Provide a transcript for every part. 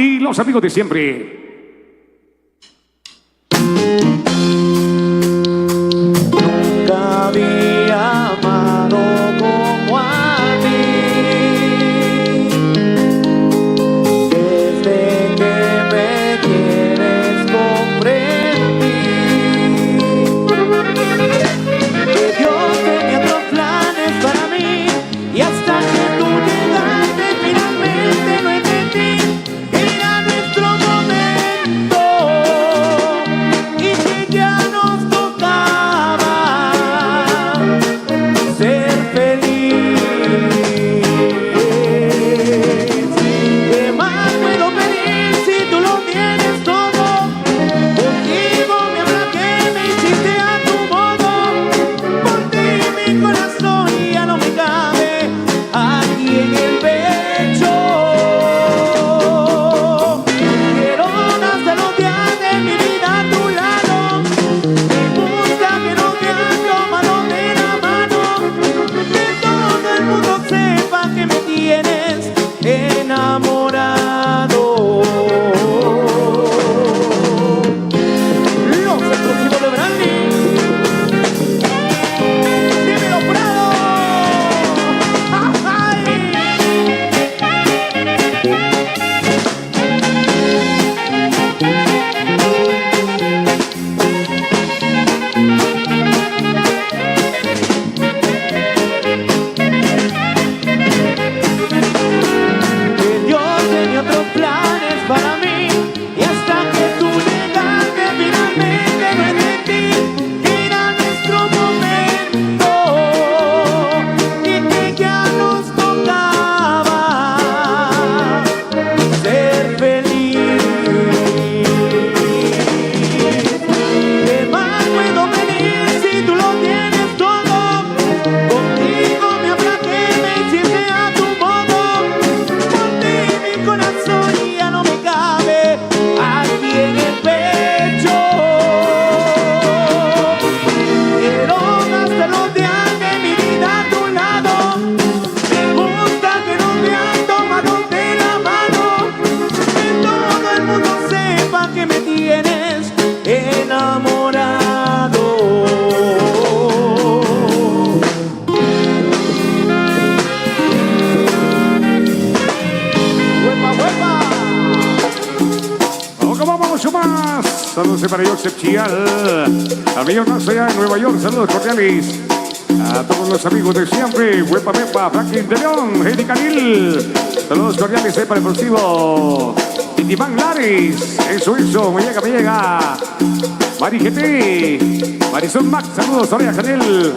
Y los amigos de siempre. Nunca había amado como a ti. Desde que me tienes comprendí que Dios tenía otros planes para mí, y hasta que tú llegaste finalmente lo entendí. Era nuestro momento y que ya nos tocaba ser feliz. ¿Qué más puedo pedir si tú lo tienes todo? Contigo me aplaqué, me hiciste a tu modo. Por ti mi corazón ya no me cabe aquí en el pecho. Quiero hasta los días de mi vida a tu lado. Me gusta que no te has tomado de la mano. Que todo el mundo sepa que me tienes enamorado. Los exclusivos de Brandy. Dímelo, Prado. ¡Ay! Que Dios tenía otros planes para mí, y hasta que tú llegaste finalmente lo entendí. Era nuestro momento y que ya nos tocaba ser feliz. ¿Qué más puedo pedir si tú lo tienes todo? Contigo me aplaqué, me hiciste a tu modo. Por ti mi corazón ya no me cabe aquí en el pecho. Quiero gastar los días de mi vida a tu lado. Me gusta que no te has tomado de la mano. Que todo el mundo sepa que me tienes enamorado. ¡Huepa, huepa! Vamos, vamos, mucho más. Saludos para Joseph Chial. Al millón más allá en Nueva York. Saludos cordiales a todos los amigos de siempre. Huepa, Mepa, Franklin de León, Heidi Canil. Saludos cordiales para el próximo Itimán Lares. Eso, me llega. Mari GT, Marisol Max, saludos, Soraya Canel.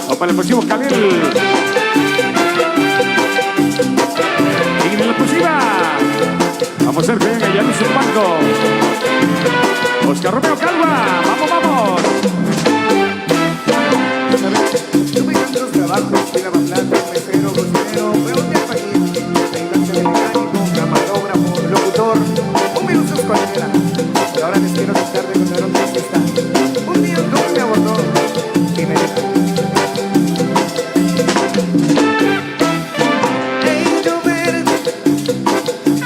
O para el próximo Canel. Y en la próxima, vamos a ver que venga Yanis Banco. Oscar Romeo Calva, vamos. Yo me encuentro los trabajos, fui lavandante, mesero, cocinero, peón de albañil, ayudante de mecánico, camarógrafo, locutor, un minuto cualquiera. Y ahora les quiero contar de cuando era un taxista. Un día un hombre me abordó y me dijo: hey, chofer,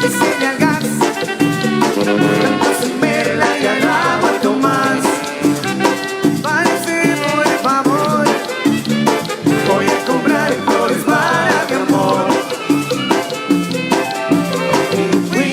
enseña el gas, tanto sin verla ya no aguanto más. Parece por favor, voy a comprar flores para mi amor. Y fui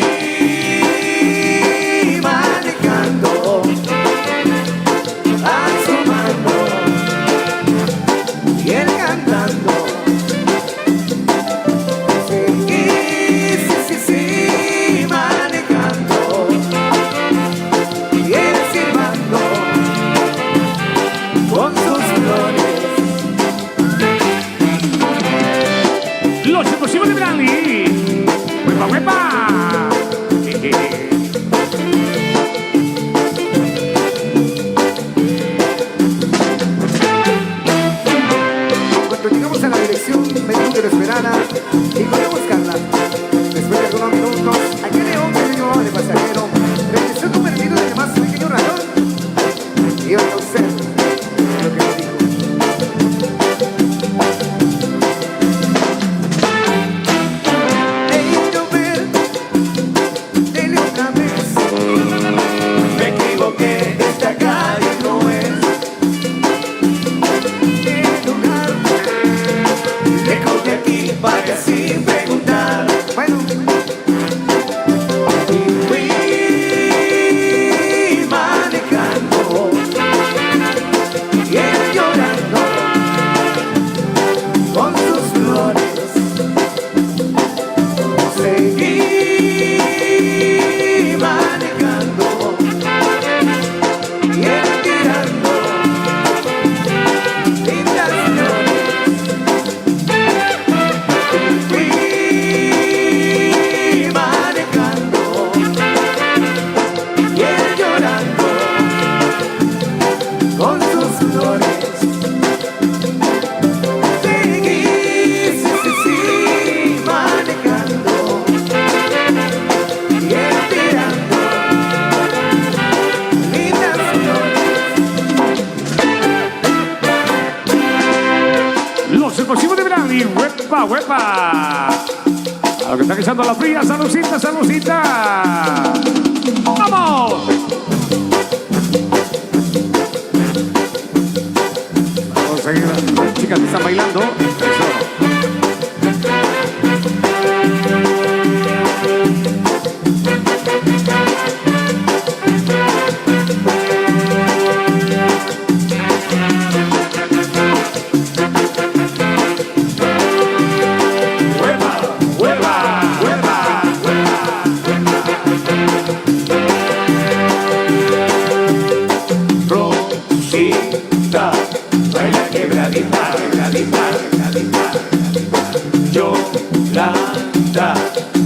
huepa, huepa. A lo que está echando la fría, saludcita, saludcita. ¡Vamos! Vamos a seguir. Las chicas que están bailando. Eso.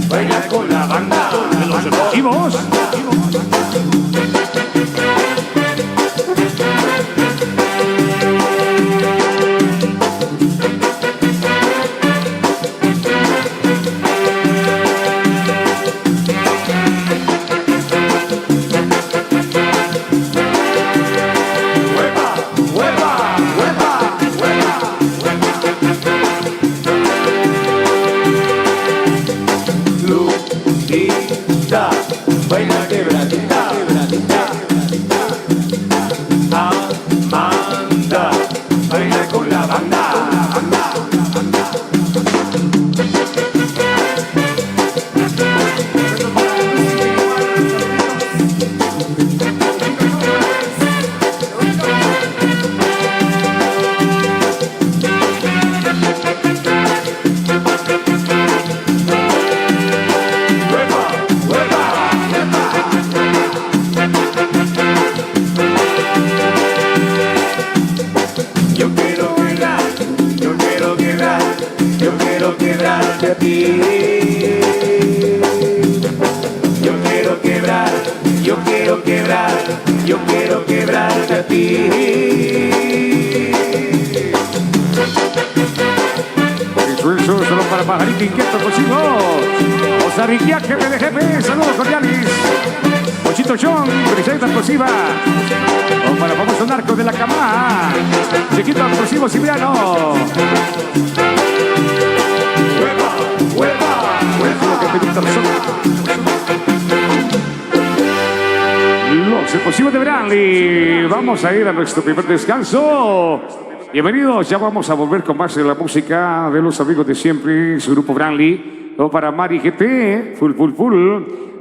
Baila con la banda de los deportivos. Baila quebradita, quebradita, Amanda, baila con la banda, a ti. Yo quiero quebrar, yo quiero quebrar, yo quiero quebrarte a ti. Eso solo para pajarito inquieto, cochino. Osariquiaje, PDGP, saludos cordiales. Pochito John, presenta explosiva. O para el famoso narco de la cama. Chiquito explosivo Cipriano. Los explosivos de Branly. Vamos a ir a nuestro primer descanso. Bienvenidos, ya vamos a volver con más de la música de los amigos de siempre, su grupo Branly. Todo para Mari GT, full.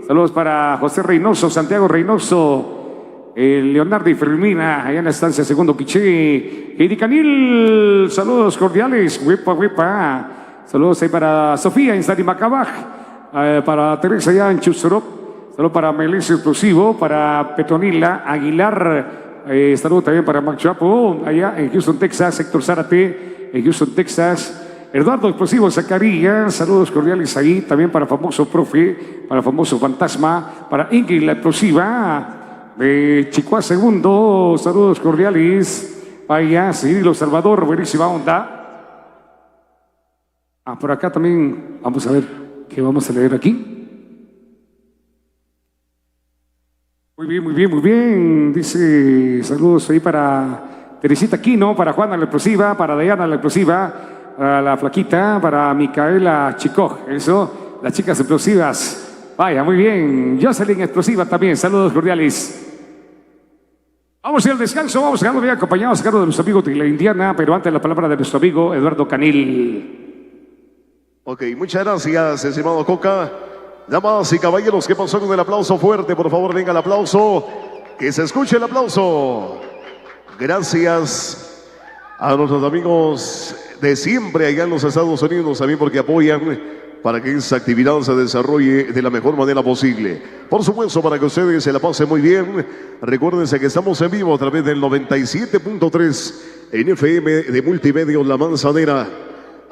Saludos para José Reynoso, Santiago Reynoso, Leonardo y Fermina, allá en la estancia Segundo Quiché. Heidi Canil, saludos cordiales, huepa. Saludos ahí para Sofía en Sarimacabaj, para Teresa allá en Chusorop, saludos para Melissa Explosivo, para Petronila Aguilar, saludos también para Mac Chapo, allá en Houston, Texas, Héctor Zárate, en Houston, Texas, Eduardo Explosivo Zacarías, saludos cordiales ahí, también para famoso profe, para famoso fantasma, para Ingrid la Explosiva, de Chicoa Segundo, saludos cordiales, vaya, Cirilo Salvador, buenísima onda. Por acá también vamos a ver qué vamos a leer aquí. Muy bien. Dice, saludos ahí para Teresita Aquino, para Juana la Explosiva, para Diana la Explosiva, para la Flaquita, para Micaela Chicoj, eso, las chicas explosivas. Vaya, muy bien. Jocelyn Explosiva también, saludos cordiales. Vamos a ir al descanso, vamos a quedarnos bien acompañados a cargo de nuestro amigo de la Indiana, pero antes la palabra de nuestro amigo Eduardo Canil. Ok, muchas gracias, estimado Coca. Damas y caballeros, ¿qué pasó con el aplauso fuerte? Por favor, venga el aplauso. Que se escuche el aplauso. Gracias a nuestros amigos de siempre allá en los Estados Unidos, también porque apoyan para que esta actividad se desarrolle de la mejor manera posible. Por supuesto, para que ustedes se la pasen muy bien. Recuérdense que estamos en vivo a través del 97.3 en FM de Multimedios La Manzanera.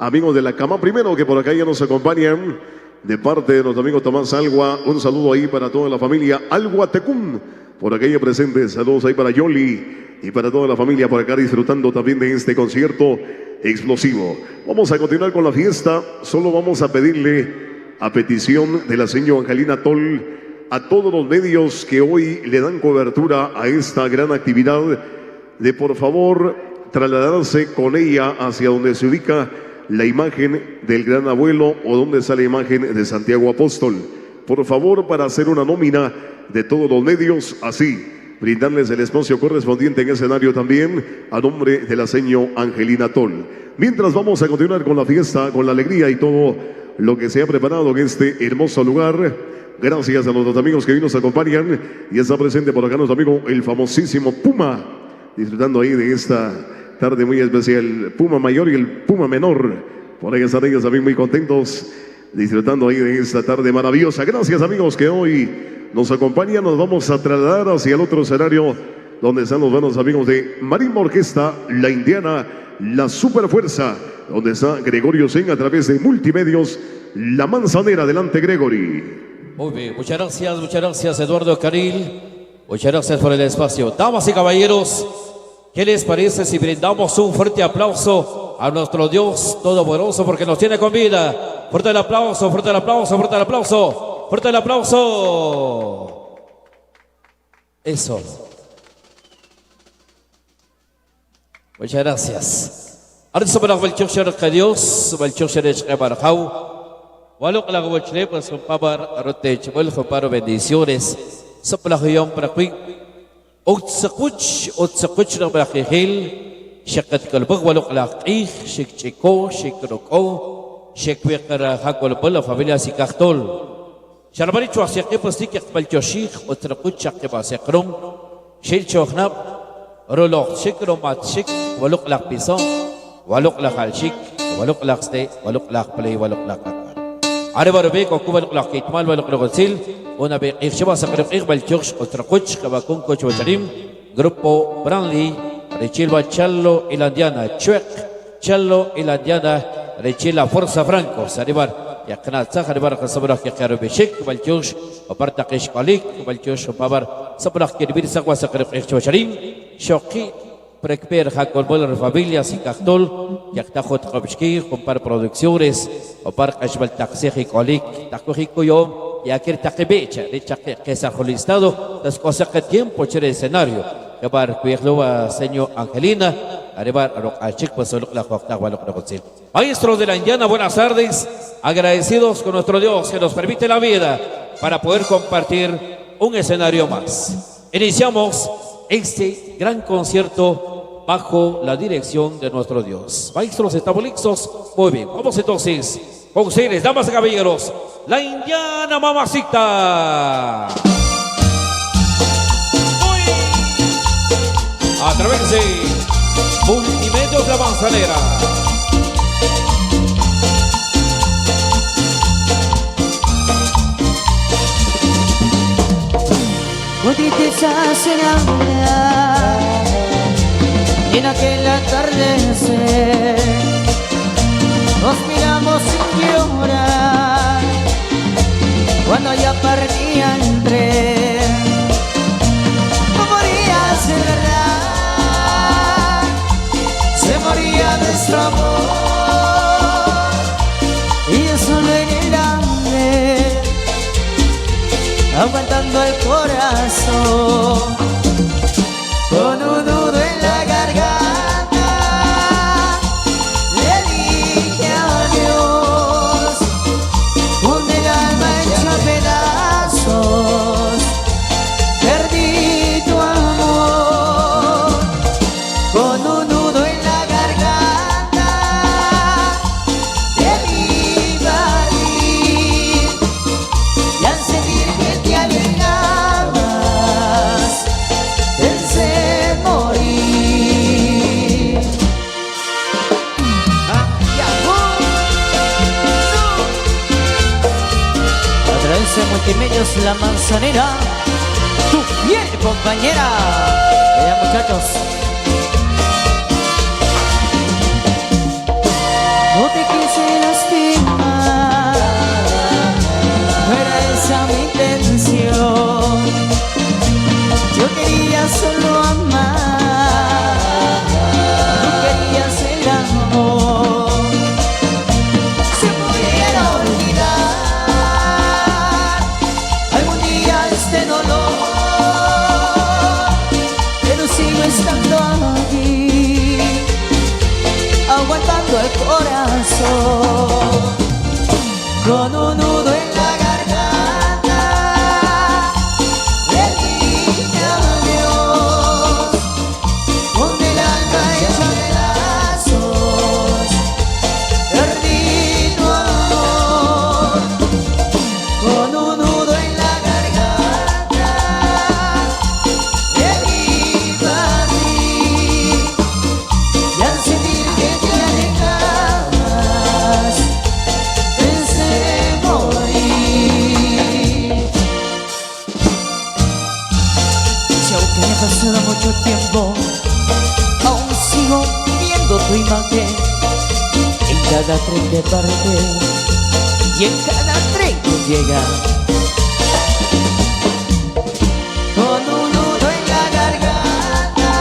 Amigos de la Cama Primero, que por acá ya nos acompañan, de parte de nuestro amigo Tomás Algua, un saludo ahí para toda la familia Algua Tecún, por acá ya presentes, saludos ahí para Yoli y para toda la familia por acá disfrutando también de este concierto explosivo. Vamos a continuar con la fiesta, solo vamos a pedirle a petición de la señora Angelina Toll a todos los medios que hoy le dan cobertura a esta gran actividad, de por favor trasladarse con ella hacia donde se ubica la imagen del gran abuelo o dónde está la imagen de Santiago Apóstol. Por favor, para hacer una nómina de todos los medios, así, brindarles el espacio correspondiente en escenario también a nombre de la seño Angelina Tol. Mientras vamos a continuar con la fiesta, con la alegría y todo lo que se ha preparado en este hermoso lugar. Gracias a los amigos que hoy nos acompañan y está presente por acá nuestro amigo el famosísimo Puma, disfrutando ahí de esta tarde muy especial, Puma Mayor y el Puma Menor. Por ahí están ellos también muy contentos, disfrutando ahí de esta tarde maravillosa. Gracias amigos que hoy nos acompañan. Nos vamos a trasladar hacia el otro escenario donde están los buenos amigos de Marimba Orquesta, La Indiana, La Superfuerza, donde está Gregorio Sen a través de Multimedios, La Manzanera. Adelante, Gregory. Muy bien, muchas gracias Eduardo Caril, muchas gracias por el espacio. Damas y caballeros, ¿qué les parece si brindamos un fuerte aplauso a nuestro Dios Todopoderoso porque nos tiene con vida? Fuerte el aplauso, fuerte el aplauso, fuerte el aplauso, fuerte el aplauso. Eso. Muchas gracias. Ahora se va a ver el Dios, el Walok la gobernador pues con pabar rote chbol para bendiciones soplahiyom para quick otsakuch na bakihil shakat kalbag walok la qih shikchiko shikroko shikwekara hakol la familia sikahtol sharbari chuasiqi pues tik balchoshik otsakuch shakba sekron shil chokhnab rolok shikromat shik walok la piso walok la khalshik walok la ste walok la play walok la عرب ربيك وكوبا لقلاق كيتمال ولقلاقسيل ونبي إخشبا سقرق إقبال تشخص أترقوش كباكون كوش وتريم جروبو برانلي ريتشيل باتشالو إلانديانا تشوك تشالو إلانديانا ريتشيل لا فرصة فرانكو ساريبار يقنات ساخ ريبار كسبراك يقارو بشيك بالتشوش وبرتقش قاليك بالتشوش وبابر سبراك كبير سقوا سقرق إخشبا وتريم شوقي Prekper Hakol Boller Familia Sikakdol, Yaktajot Kobski, Compar Producciones, Opar Ashbal Taxi Kolik, Takohikoyo, Yakir Takebecha, de Chaque, que es listado, las cosas que tiempo cher escenario, que bar Cuiglova, señor Angelina, arribar a Chic Pasol, la Joctagua, Maestros de la Indiana, buenas tardes, agradecidos con nuestro Dios que nos permite la vida para poder compartir un escenario más. Iniciamos este gran concierto bajo la dirección de nuestro Dios. Maestros, ¿estamos listos? Muy bien, vamos entonces con ustedes, damas y caballeros, la Indiana Mamacita. A través de Multimedios La Manzanera. Tristeza será y en aquel atardecer nos miramos sin llorar cuando ya partía el tren. No moría de verdad, se moría nuestro amor y eso no en el hambre, aguantando el corazón con un nudo en la garganta. Le dije adiós con el alma hecha pedazos. Perdí tu amor con un nudo en la garganta. Te iba a ir y al sentir que te alejabas pensé morir. A través de Multimedios La Manzanera, tu fiel compañera. Vaya muchachos. No te quise lastimar, no era esa mi intención. Yo quería solo amar, tú querías el amor. Si pudiera olvidar algún día este dolor, pero sigo estando corazón, con un nudo en la garganta, le dije adiós, con el alma hecha pedazos, perdí tu amor, con un nudo en la garganta, le vi partir, y al sentir que te alejabas, pensé morir. Si aunque haya pasado mucho tiempo, aún sigo viendo tu imagen en cada tren que parte y en cada tren que llega. Con un nudo en la garganta,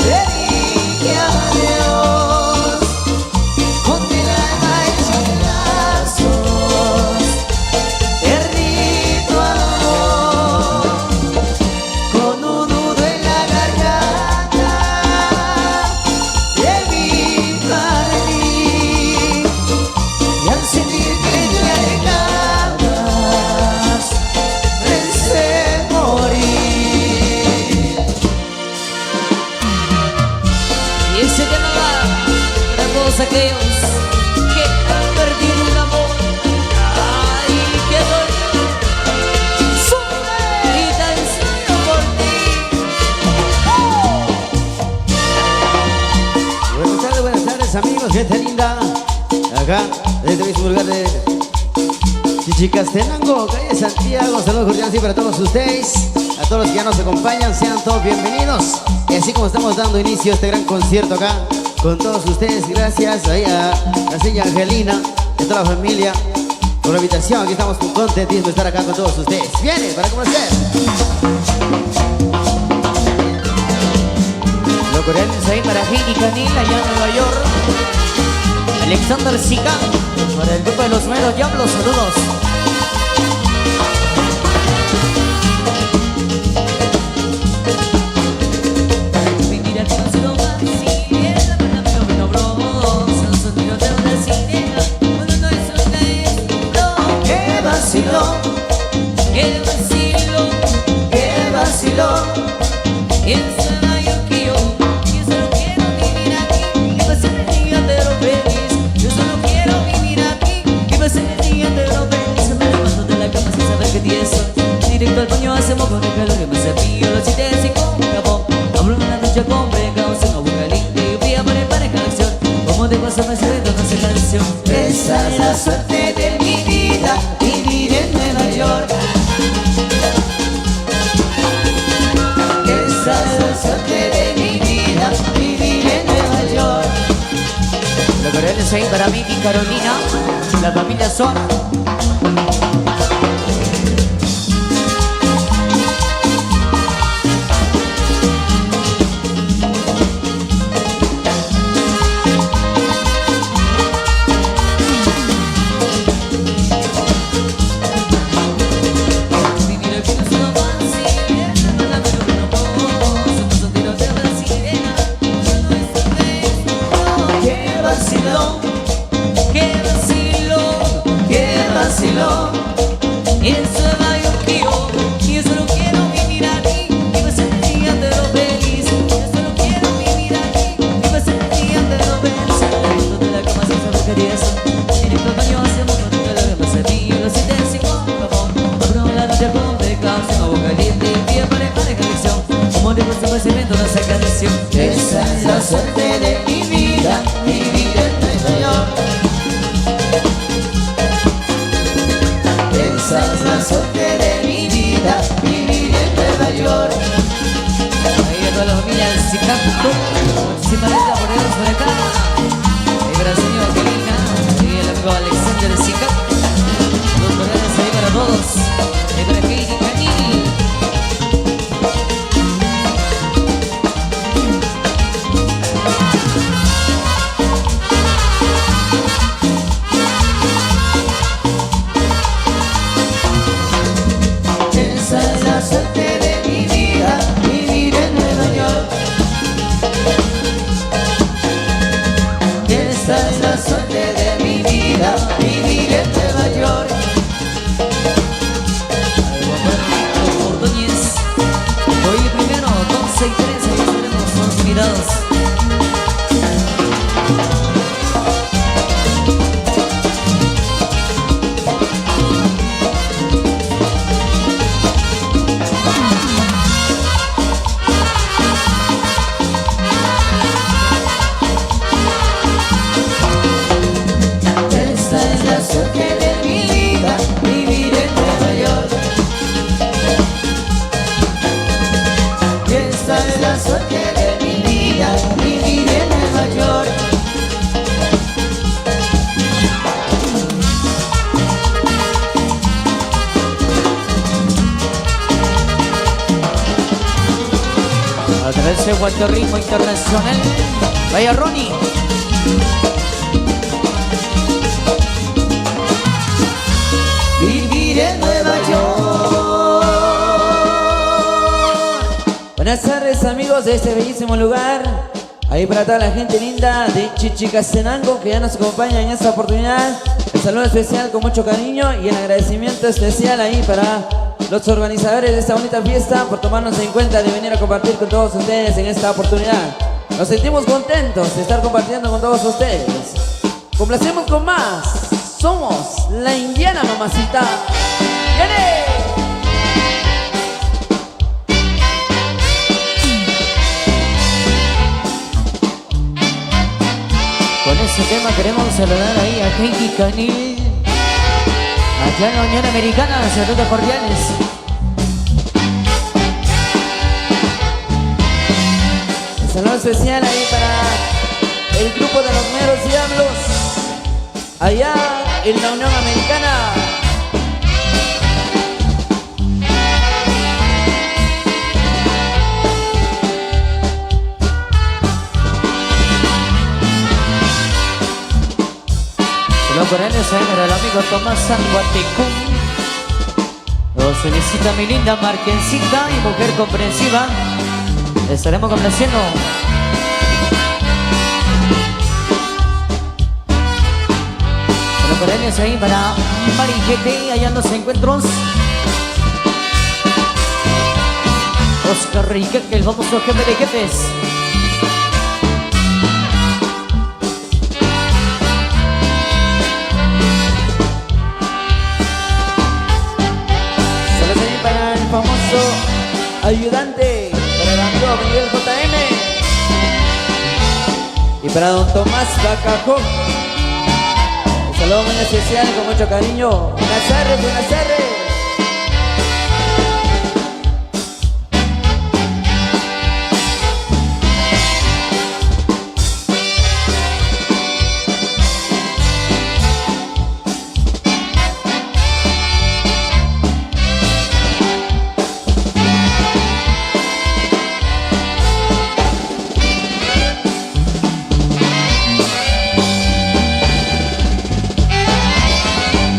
le dije adiós, con el alma hecha pedazos, perdí tu amor, con un nudo en la garganta, le vi partir, y al sentir que te alejabas, pensé morir. Y ese tema va para todos aquellos que han perdido un amor. Ay, qué dolor, sufre y tan solo por ti. Buenas tardes amigos, gente linda. Acá, desde el mismo lugar de Chichicastenango, calle Santiago. Saludos cordiales para todos ustedes. A todos los que ya nos acompañan, sean todos bienvenidos. Y así como estamos dando inicio a este gran concierto acá con todos ustedes, gracias ahí a la señora Angelina y a toda la familia por la invitación. Aquí estamos contentísimos de estar acá con todos ustedes. Viene para conocer los coreanos ahí para Heidi Canil allá en Nueva York. Alexander Zika para el grupo de los Meros Diablos, saludos. Qué vacilón, qué vacilón, qué vacilón. Piensa yo que yo solo quiero vivir aquí, que pase el día entero feliz. Yo solo quiero vivir aquí, que pase el día entero feliz. Me levanto de la cama sin saber qué día es hoy. Directo al baño hacemos con el calor que me cepillo los dientes y con jabón. Abro una ducha con precaución, agua caliente y fría para el para canción. Como de WhatsApp me sube toda esa canción. Esa es la suerte de mi vida, vivir en Nueva York. Esa es la suerte de mi vida, vivir en Nueva York. Los coreanos ahí para mí y Carolina, la familia son. Qué vacilón, qué vacilón, qué vacilón. Y eso es mayor que yo solo quiero vivir aquí, que va a ser el día entero feliz. Yo solo quiero vivir aquí, que va a ser el día entero feliz. Cuando de la cama sin saber qué día es hoy. Directo al baño hacemos con el calor que me cepillo los dientes y con jabón. Abro la ducha con precaución, agua caliente y fría para el para canción. Como de WhatsApp se inventó esa canción. Esa es la suerte de mi vida, vivir en Nueva York. Esa es la suerte de mi vida, vivir en Nueva York. Ahí a toda la familia del Zicato, muchísimas gracias por irnos por acá. Ahí para la señora Angelina, ahí el amigo Alexander Zicato. Los coreanos ahí para todos. Ahí para Heidi Canini. Esa es la suerte de mi vida, vivir en Nueva York. Esa es Para ese Puerto Rico internacional. Vaya Ronnie. Vivir en Nueva York. Buenas tardes amigos de este bellísimo lugar. Ahí para toda la gente linda de Chichicastenango que ya nos acompaña en esta oportunidad. El saludo especial con mucho cariño y el agradecimiento especial ahí para los organizadores de esta bonita fiesta por tomarnos en cuenta de venir a compartir con todos ustedes en esta oportunidad. Nos sentimos contentos de estar compartiendo con todos ustedes. Complacemos con más. Somos la Indiana Mamacita. ¡Viene! Con ese tema queremos saludar ahí a Heidi Canil, allá en la Unión Americana. Saludos cordiales. Un saludo especial ahí para el grupo de los meros diablos, allá en la Unión Americana. Los corales ahí para el amigo Tomás Sanguatecún. Los felicita mi linda Marquencita y mujer comprensiva. Estaremos complaciendo. Los corales ahí para Marijete, allá en los encuentros. Oscar Riquelme, el famoso jefe de jefes. Famoso ayudante para el amigo Miguel JM y para don Tomás Bacajó. Un saludo muy especial con mucho cariño. Buenas tardes, buenas tardes.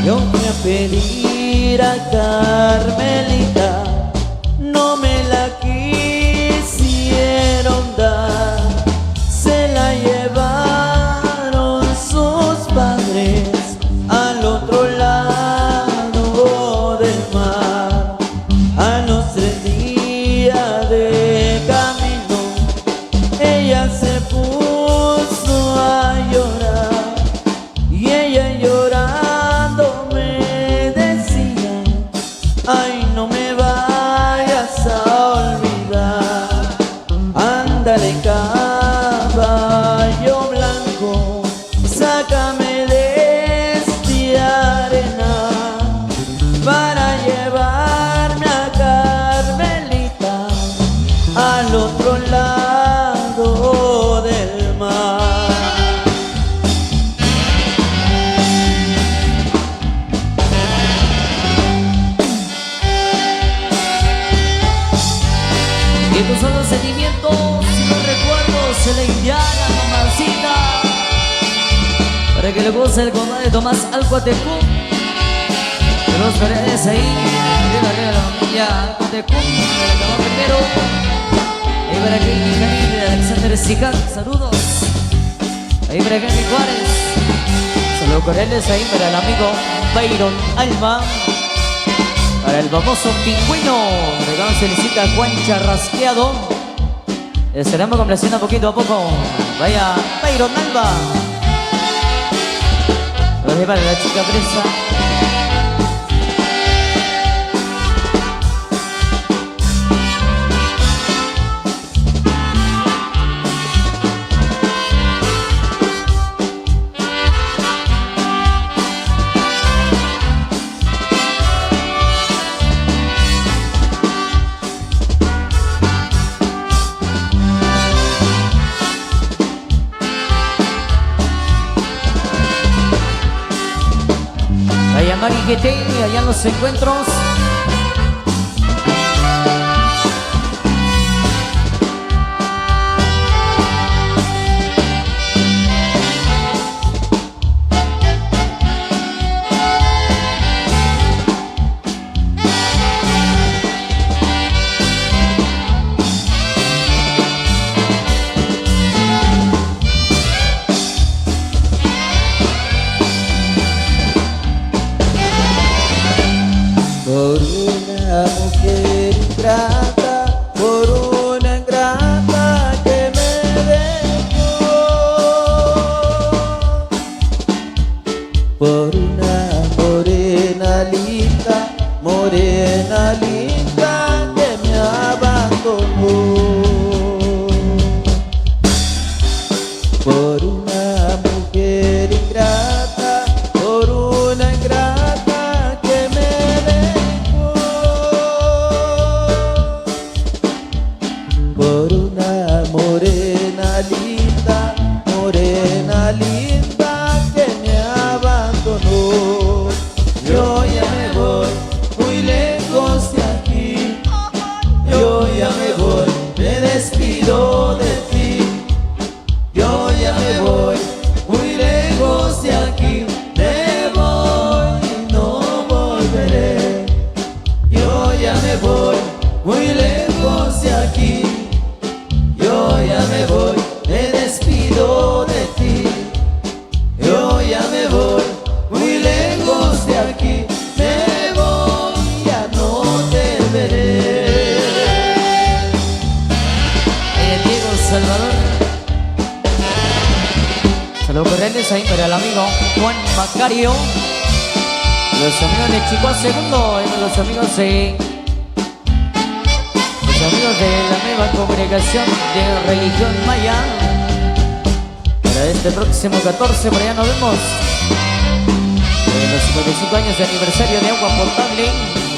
Yo fui a pedir a Carmelita, no me la quisieron dar, se la llevaron sus padres al otro lado del mar. A los 3 días de camino, ella se puso a llorar y ella llorando ay, no me vayas a olvidar. Ándale, caballo blanco, sácame de esta arena para llevarme a Carmelita al otro lado del mar. Y estos son los sentimientos y los recuerdos de la Indiana Mamacita, para que le goce el condado de Tomás Alcuatecún, de los paredes ahí, de la familia Alcuatecún, de la Cama primero, ahí para que Canil de Alexander Sical, saludos, ahí para que Juárez, saludos cordiales ahí para el amigo Byron Alba. Para el famoso pingüino, regalo felicita a Juan Charrasqueado. Estaremos complaciendo poquito a poco. Vaya, Byron Alba. Lo lleva la chica presa. Mariquete, allá en los encuentros. una mujer ingrata, por una ingrata que me dejó, por una morena linda que me abandonó, por una mujer ingrata, por una ingrata que me dejó, por una morena linda que me abandonó. Yo ya me voy muy lejos de aquí, yo ya me voy, me despido de ti. Yo ya me voy muy lejos de aquí, me voy y no volveré. Yo ya me voy muy lejos de aquí, yo ya me voy, me despido de ti. Yo ya me voy muy lejos de aquí, me voy, ya no te veré. Diego Salvador. Saludos cordiales ahí para el amigo Juan Macario, los amigos de Chico Segundo y los amigos de la nueva congregación de religión maya. Para este próximo 14 por allá nos vemos en los 55 años de aniversario de agua potable.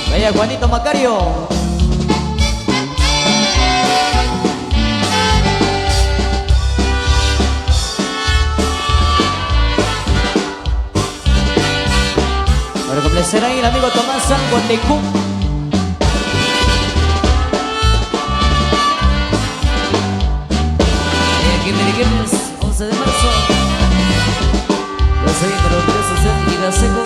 Vaya Juanito Macario. Para complacer ahí el amigo Tomás Sanguatecú. Aquí me dijimos 11 de marzo. Yo soy de los presos de Iraseco.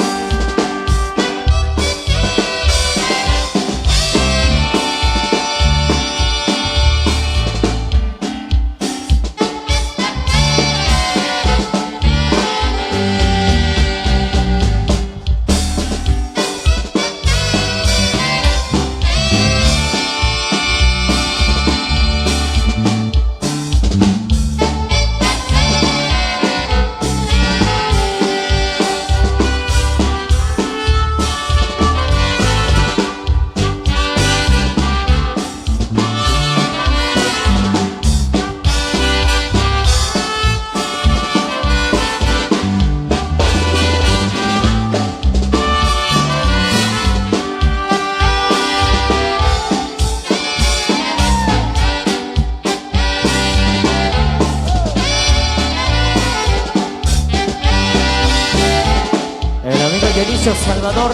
Dionisio Salvador.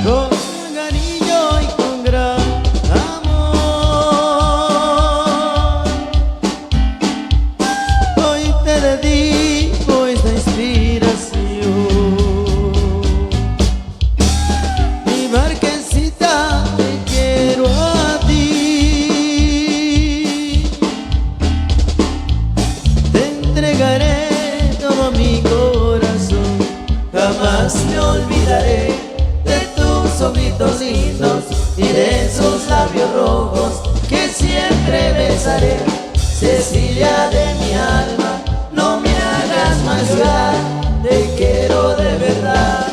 Con cariño y con gran amor, hoy te dedico esta inspiración. Mi marquesita, te quiero a ti, te entregaré todo mi corazón, jamás me olvidaré de tus ojitos lindos y de esos labios rojos que siempre besaré. Cecilia de mi alma, no me hagas más llorar, te quiero de verdad,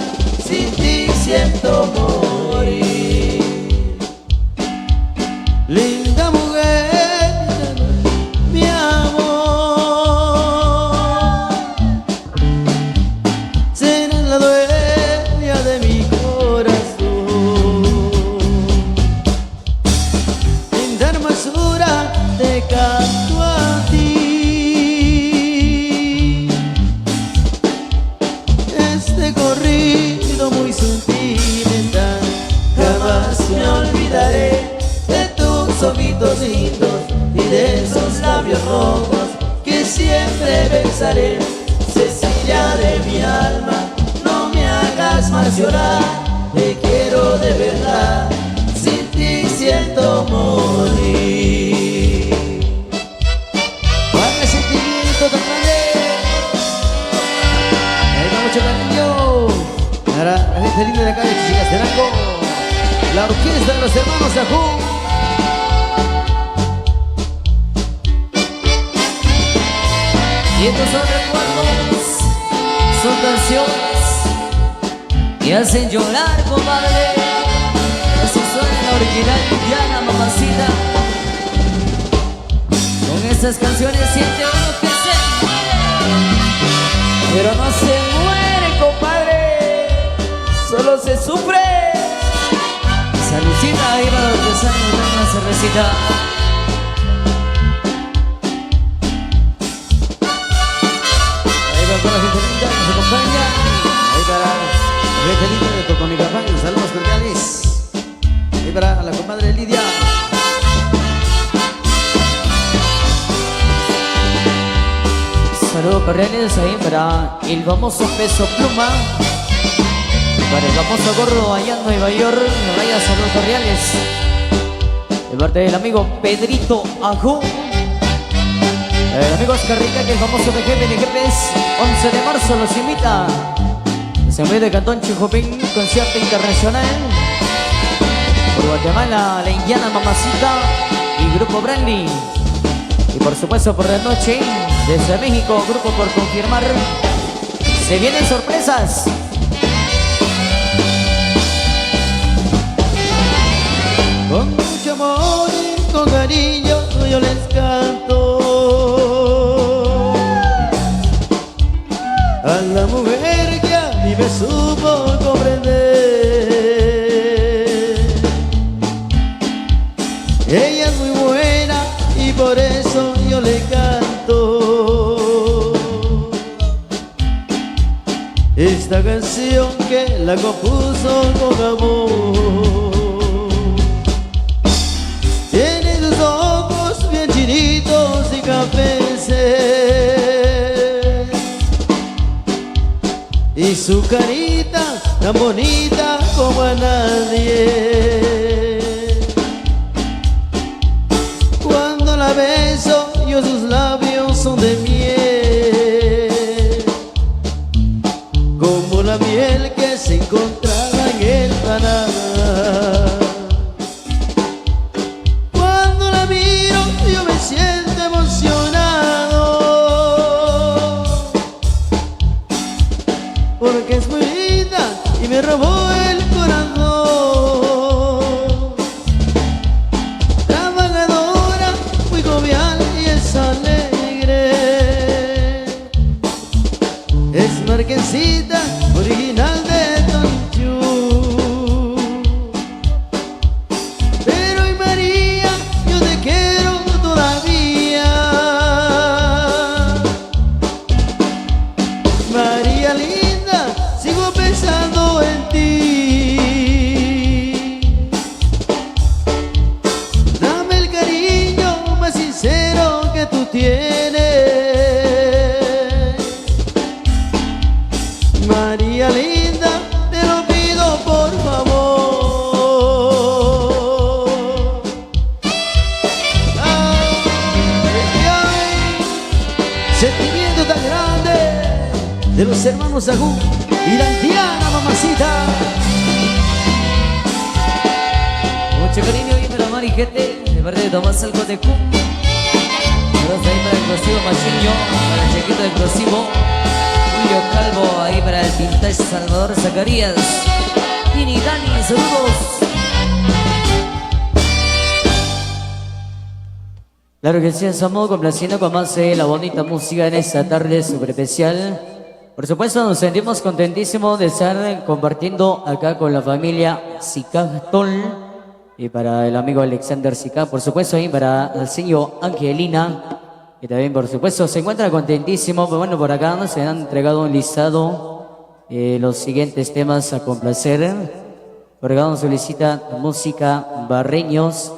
sin ti siento morir. Linda mujer, mi amor, serás la dueña de mi corazón. Linda hermosura, te canto a ti. Este corrido muy sentimental, jamás me olvidaré de tus ojitos lindos y de esos labios rojos que siempre besaré. Cecilia de mi alma, no me hagas más llorar, te quiero de verdad, sin ti siento morir. fiesta de los hermanos Ajú. Y estos son recuerdos, son canciones que hacen llorar, compadre. Así suena la original indiana, mamacita. Con estas canciones siente uno que se muere, pero no se muere, compadre. Solo se sufre. Saludcita ahí para los que saben dar una cervecita. Ahí va con la gente linda que nos acompaña. Ahí para la gente linda de Tocomicapán, saludos cordiales. Ahí para la comadre Lidia. Saludos cordiales ahí para el famoso Peso Pluma. Para el famoso gordo allá en Nueva York, no vaya saludos cordiales. De parte del amigo Pedrito Ajú. El amigo Oscar Rica, que el famoso de jefe de jefes, 11 de marzo los invita. Se mueve de Cantón Chijopín, concierto internacional. Por Guatemala, la Indiana Mamacita y Grupo Brandy. Y por supuesto por la noche, desde México, grupo por confirmar. Se vienen sorpresas. Con mucho amor y con cariño yo les canto a la mujer que a mí me supo comprender. Ella es muy buena y por eso yo le canto esta canción que la compuso con amor. Tiene sus ojos bien chinitos y cafés y su carita tan bonita como a nadie. Cuando la beso yo sus labios son de miel, como la miel que se encontraba en el Paraná. Siento emocionado porque es muy linda y me robó el corazón. Trabajadora, muy jovial y es alegre. Es marquesita original de Tonchú. Pero y María, yo te quiero todavía. María linda, sigo pensando en ti. Dame el cariño más sincero que tú tienes. María linda, te lo pido por favor. Sentimiento tan grande de los hermanos Ajú y la Indiana Mamacita. Mucho cariño y para Mari gente, de parte de Tomás Alco de Cum. Saludos ahí para el explosivo Machiño, para el chiquito del explosivo Julio Calvo, ahí para el Vintage Salvador Zacarías. Tini Dani, saludos. Claro que sí, estamos complaciendo con más la bonita música en esta tarde súper especial. Por supuesto, nos sentimos contentísimos de estar compartiendo acá con la familia Sicajtol y para el amigo Alexander Sica, por supuesto, y para el señor Angelina, que también, por supuesto, se encuentra contentísimo. Pero bueno, por acá nos han entregado un listado, los siguientes temas a complacer. Por acá nos solicita música Barreños,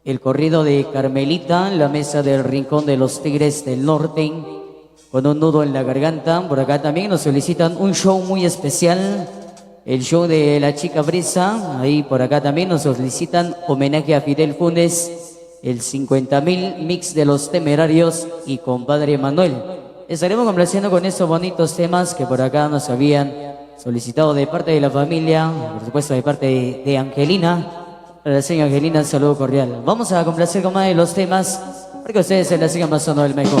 el corrido de Carmelita, la mesa del Rincón de los Tigres del Norte, con un nudo en la garganta. Por acá también nos solicitan un show muy especial, el show de La Chica Brisa. Ahí por acá también nos solicitan homenaje a Fidel Funes, el 50.000 mix de Los Temerarios y Compadre Manuel. Estaremos complaciendo con estos bonitos temas que por acá nos habían solicitado de parte de la familia, por supuesto de parte de Angelina. Para la señora Angelina, un saludo cordial. Vamos a complacer con más de los temas para que ustedes se la sigan pasando el mejor.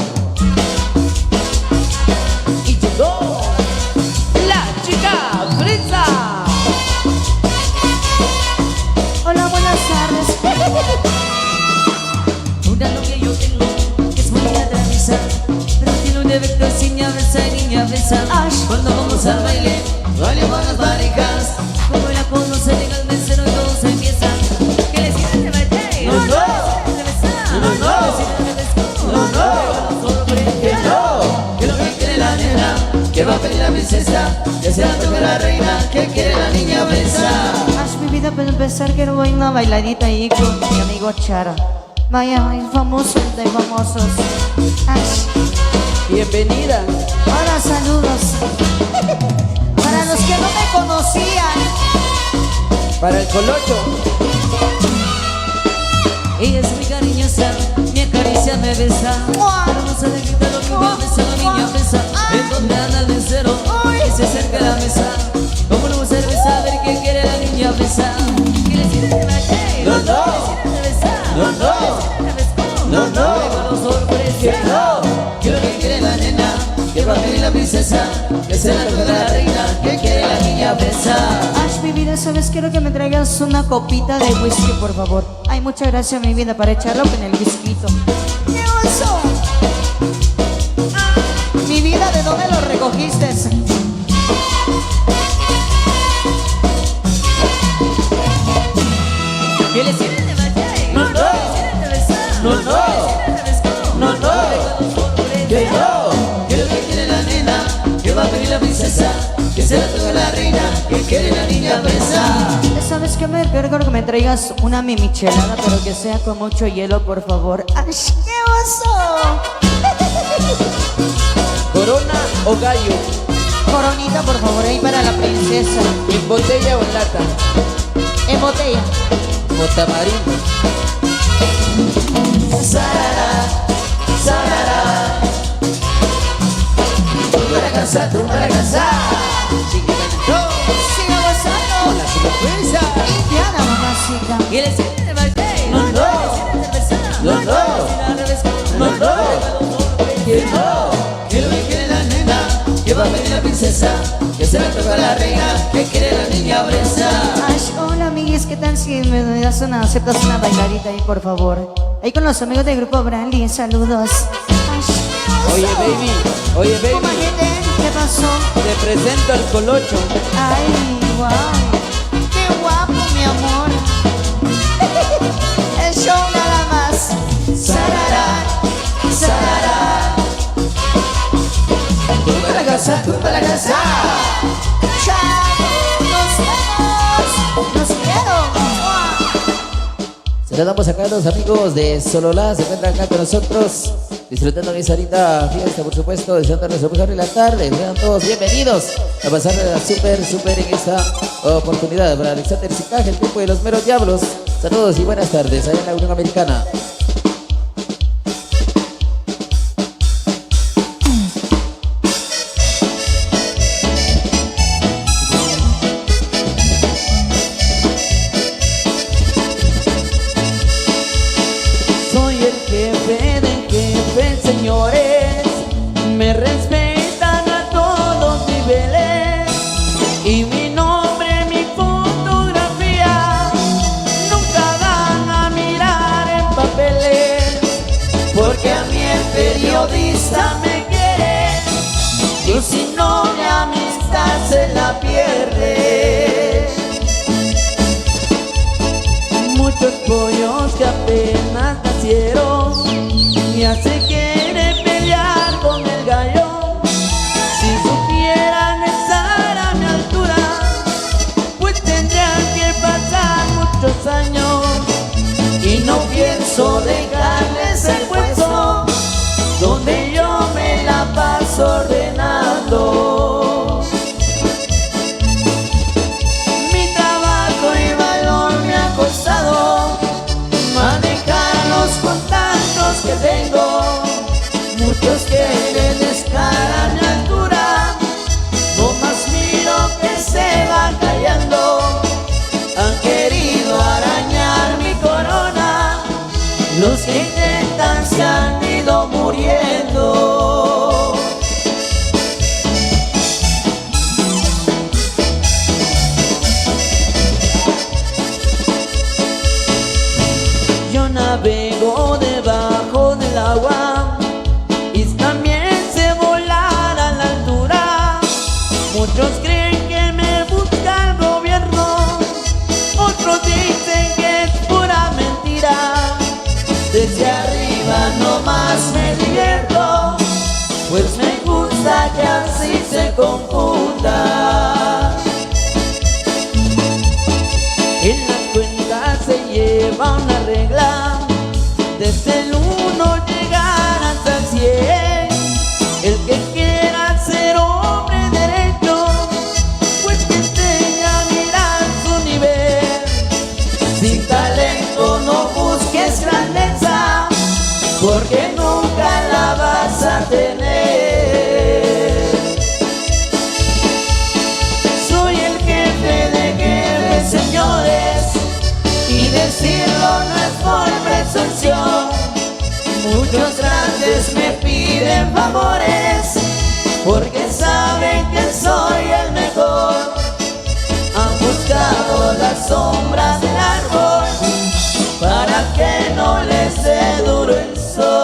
Y llegó la chica fresa. Hola, buenas tardes. Una novia yo tengo que es muy atraviesa, pero tiene un defecto, es niña besa. Cuando vamos al baile, bailamos las parejas. Como la conoce, llega el mesero y todos empiezan. ¿Qué les quieren de baile? No, no. Que lo que quiere la nena, que va a pedir la princesa, que se la toca la reina, que quiere la niña fresa. Mi vida para empezar quiero una bailadita ahí con mi amigo Chara. Vaya, el famoso de famosos. Bienvenida. Hola, saludos. Para los que no me conocían. Para el colocho. Ella es muy cariñosa, me acaricia, me besa. Pero no se le quita lo que me besa, la niña fresa. En donde anda el mesero, y se acerca a la mesa. Como no cerveza, a ver qué quiere la niña fresa. ¿Qué le quiere de baile? No, no. No, no. No, no. Los sorpresa. Que lo que quiere la nena, que va a pedir la princesa, que se la toca la reina, que quiere la niña fresa. Mi vida, ¿sabes? Quiero que me traigas una copita de whisky, por favor. Ay, muchas gracias, mi vida, para echarlo con el whisky. ¿Qué oso? Mi vida, ¿de dónde lo recogiste? ¿Qué le quiere de baile? No, no. No, no. No, no. Que no. Que lo que quiere la nena, que va a pedir la princesa, que se la toca la reina, que quiere la niña fresa. ¿Sabes qué? Me quiero que me traigas una mimichelada, pero que sea con mucho hielo, por favor. ¡Ay, qué oso! ¿Corona o gallo? Coronita, por favor, ahí para la princesa. ¿En botella o en lata? En botella. O tamarindo. Sarara, sarara. Tú para casa. Sigue gozando. La sorpresa. Indiana, mamacita. ¿Quién es el de baile? No, no. No, no. No, no. Que no. Que lo que quiere la nena, que va a pedir la princesa, que se la toca la reina, que quiere la niña fresa. Ay, hola, amiguis, ¿qué tal si me das aceptas una bailadita ahí, por favor? Ahí con los amigos del grupo Brandy, saludos. Ay, Oye, baby. Comandante, ¿qué pasó? Te presento al colocho. Ay, guau. Qué guapo, mi amor. El show nada más. Sarara, sarara. Tú para la casa. Chao, nos vemos. Los quiero. Saludamos acá a los amigos de Sololá, se encuentran acá con nosotros, disfrutando de esta linda fiesta, por supuesto, deseando nuestro mejor en la tarde. Sean todos bienvenidos a pasarla súper en esta oportunidad. Para Alexander Sicaje, el tiempo de los meros diablos. Saludos y buenas tardes allá en la Unión Americana. Soy el jefe de jefes, señores. Me respetan a todos niveles. Y mi nombre, mi fotografía, nunca van a mirar en papeles. Porque a mí el periodista me quiere. Y si no, mi amistad se la pierde. Muchos pollos que apenas nacieron ya se quiere pelear con el gallo. Si supieran estar a mi altura, pues tendrían que pasar muchos años. Y no pienso dejarles el puesto donde yo me la paso ordenando. Mi trabajo y valor me ha costado manejar los contactos que tengo. tener. Soy el jefe de jefes, señores, y decirlo no es por presunción. Muchos grandes me piden favores porque saben que soy el mejor. Han buscado las sombras del árbol para que no les dé duro el sol.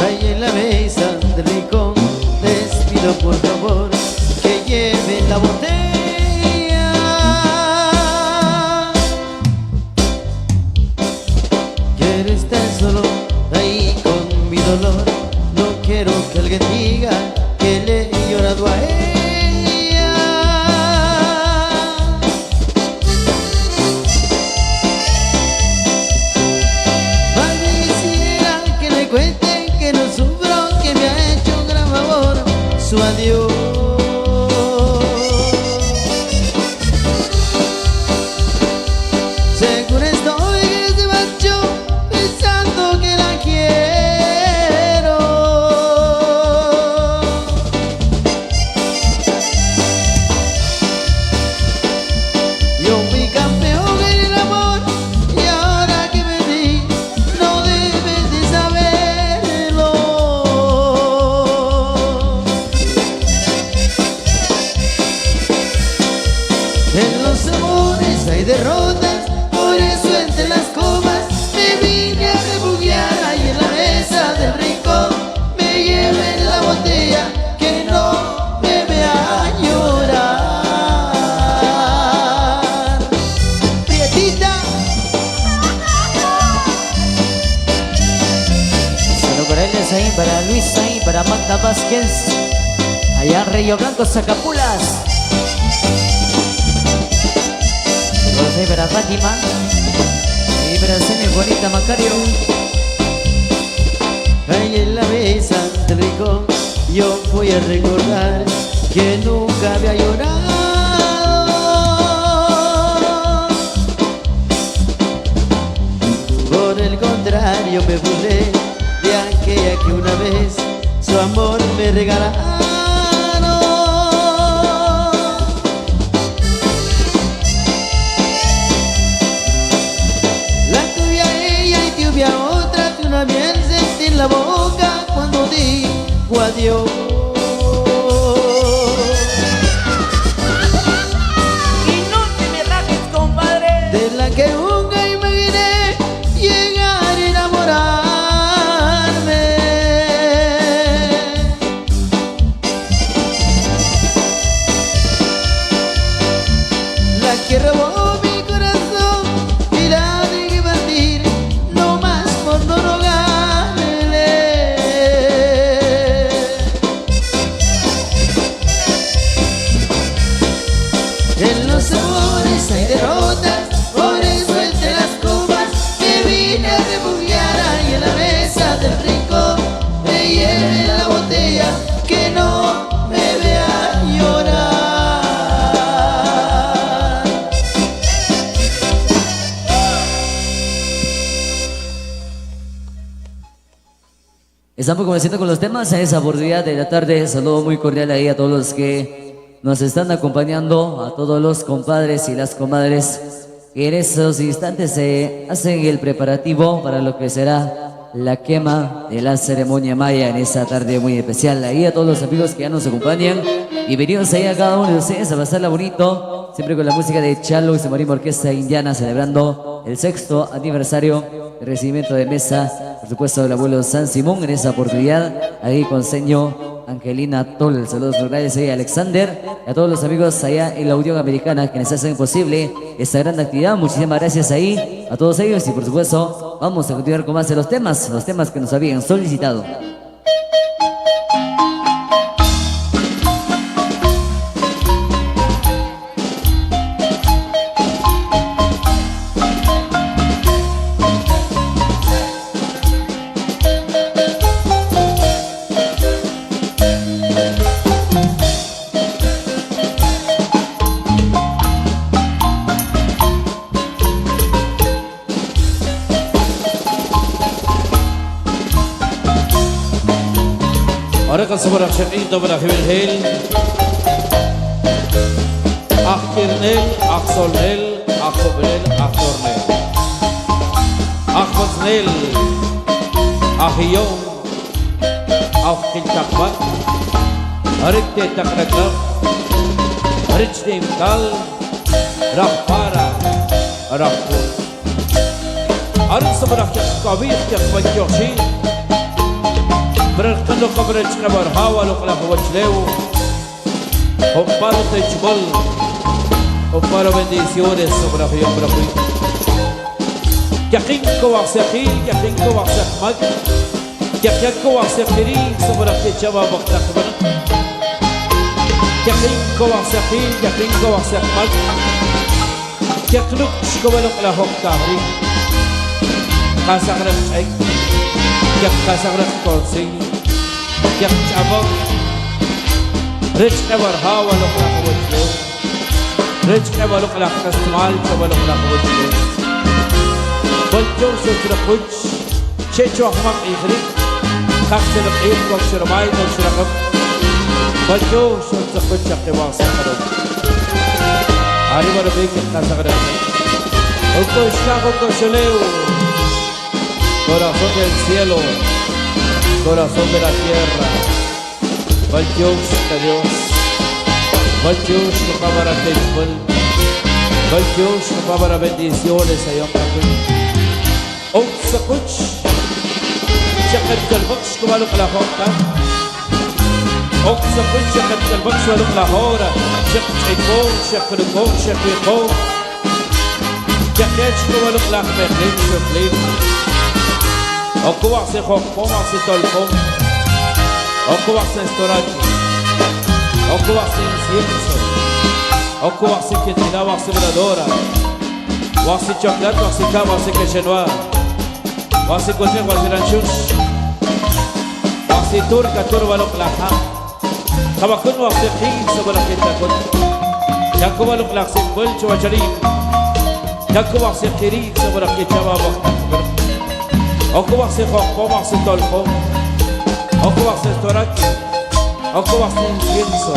Ahí en la mesa del rincón les pido por favor que lleven la botella. Quiero estar solo ahí con mi dolor. No quiero que alguien diga que le he llorado a ella. Quisiera que le cuenten que no sufro, que me ha hecho un gran favor su adiós. Seguro estoy que se marchó pensando que la quiero. Yo fui campeón en el amor y ahora que me di no debes de saberlo. En los amores hay derrotas, por eso entre las copas me vine a refugiar. Ahí en la mesa del rincón me lleven la botella que no me vea llorar. Prietita. Solo para él es ahí, para Luis ahí, para Magda Vázquez, allá en Río Blanco, Zacapulas. Saludos ahí para Fátima y para Señor Juanita Macario. Ahí en la mesa del rincón yo voy a recordar que nunca había llorado. Por el contrario me burlé de aquella que una vez su amor me regalaron. La tuve a ella y tuve a otra que una bien sentí en la boca cuando digo adiós. Y no te me rajes, compadre. De la que nunca imaginé llegar a enamorarme. La que robó mi corazón y la dejé partir, no más por no rogarle. En los amores hay derrotas, por eso entre las copas me vine a refugiar. Ahí en la mesa del rincón me lleve la botella que no me vea llorar. Estamos comenzando con los temas a esa oportunidad de la tarde. Saludo muy cordial ahí a todos los que nos están acompañando, a todos los compadres y las comadres que en esos instantes se hacen el preparativo para lo que será la quema de la ceremonia maya en esta tarde muy especial. Ahí a todos los amigos que ya nos acompañan y bienvenidos ahí a cada uno de ustedes a pasarla bonito, siempre con la música de Chalo y Semarín Orquesta Indiana, celebrando el 6º aniversario de recibimiento de mesa, por supuesto, del abuelo San Simón en esa oportunidad, ahí con señor Angelina Toll. Saludos cordiales ahí a Alexander y a todos los amigos allá en la Unión Americana quienes hacen posible esta gran actividad. Muchísimas gracias ahí a todos ellos y por supuesto vamos a continuar con más de los temas que nos habían solicitado. Arkan sa barang syakito barang hibilhil. Akirnel, aksolnel, aksobrel, aktornel. Akbosnel, ahiyong, akkintakbat. Arikte takragam, arikte imkal, rakpara, rakpur. Arik sa barang kawit yak magyoshi. Berkando kabaraj kabar hawa lokala hawajleu. Homparo techbol. Homparo bendiciones sobre Rio Brasil. Yakin ko aksakil, yakin ko aksakmag. Yakin ko aksakiri sobre Kechaba baktakban. Yakin ko aksakil, yakin ko aksakmag. Yakluk shkawalok la hoktahri. Kasakrak ay. Yak kasakrak korsi. Yak abang Rich ever hawa lok la kawajlo Rich ever lok la kasmal Ever lok la kawajlo Baljo so chirakuj Checho ahmak ikhri Kak chirak ik wak shiramay Nal shirakab Baljo so chirakuj Chakibang sakarab Ari marabik yak kasakrak Oko ishlako ko shaleo Corazón del cielo Corazón de la tierra, Valdios de Dios, Valdios de Cámara Techbol, Valdios de Cámara Bendiciones a Yom Kippur. Sakuch, Shakat Kalbaks Kumaluk Lahota, Sakuch, Shakat Kalbaks Kumaluk Lahora, Shakko, Shakko, Shakko, Shakat Kumaluk Lahmehlim, Shaklim. Okuwak si Hokpom, ak si Tolpom. Okuwak si Storati. Okuwak si Incienso. Okuwak si Quintina, wak si Bradora. Wak si Chocolate, wak si Cam, wak si Quechenoir. Wak si Cotex, wak si Ranchus. Wak si Turca, Turbalok Laha. Kabakun wak si King, Sabarak Itakun. Yakubalok Lak si Bulcho, Wacharim. Yakuwak si Kiri, Sabarak Ichababak. Okuwak si Hokpom, wak si Tolpom. Okuwak si Storati. Okuwak si Incienso.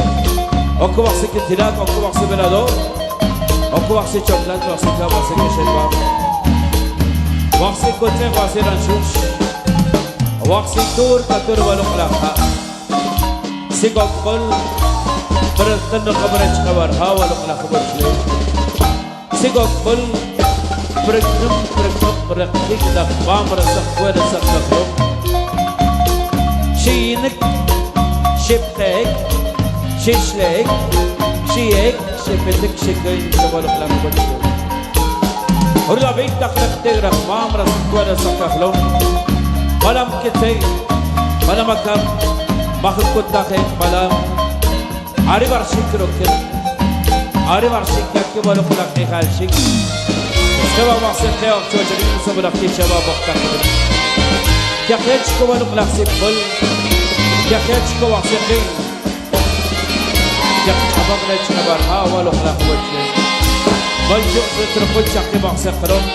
Okuwak si Quintinat, okuwak si Velador. Okuwak si Chocolate, wak si Cam, wak si Quechenoir. Wak si Cotex, wak si Ranchus. Wak si Turca, Turbalok Laha. Si Gokbol, Bertando Kabaraj Kabar, Hawa Lok Laha Berjleu. Si Gokbol, Berknum, Berktik, Dak Bam, Rasak, Werasak, Lakrom. Shinik, Shiptek, Shishlek, Shiek, Shipetek, Shikain, Kabalok Laha Berjleu. Urlabik, Taklaktik, Rakmam, Rasak, Werasak, Lakrom. Malam Kitay, Malam Akam, Mahukut Takay, Malam. Ari Varshik Rokin, Ari Varshik Yakibalok Laha Halshik. Seba Marcel Théo, Chojarim, Sabarak Kechaba Baktak. Yakech Kobalok Laha Sipol, Yakech Kowak Sekin. Yakabak Lech Kabar Hawa Lok Laha Wajle. Baljo Setraput Chakibak Sekron.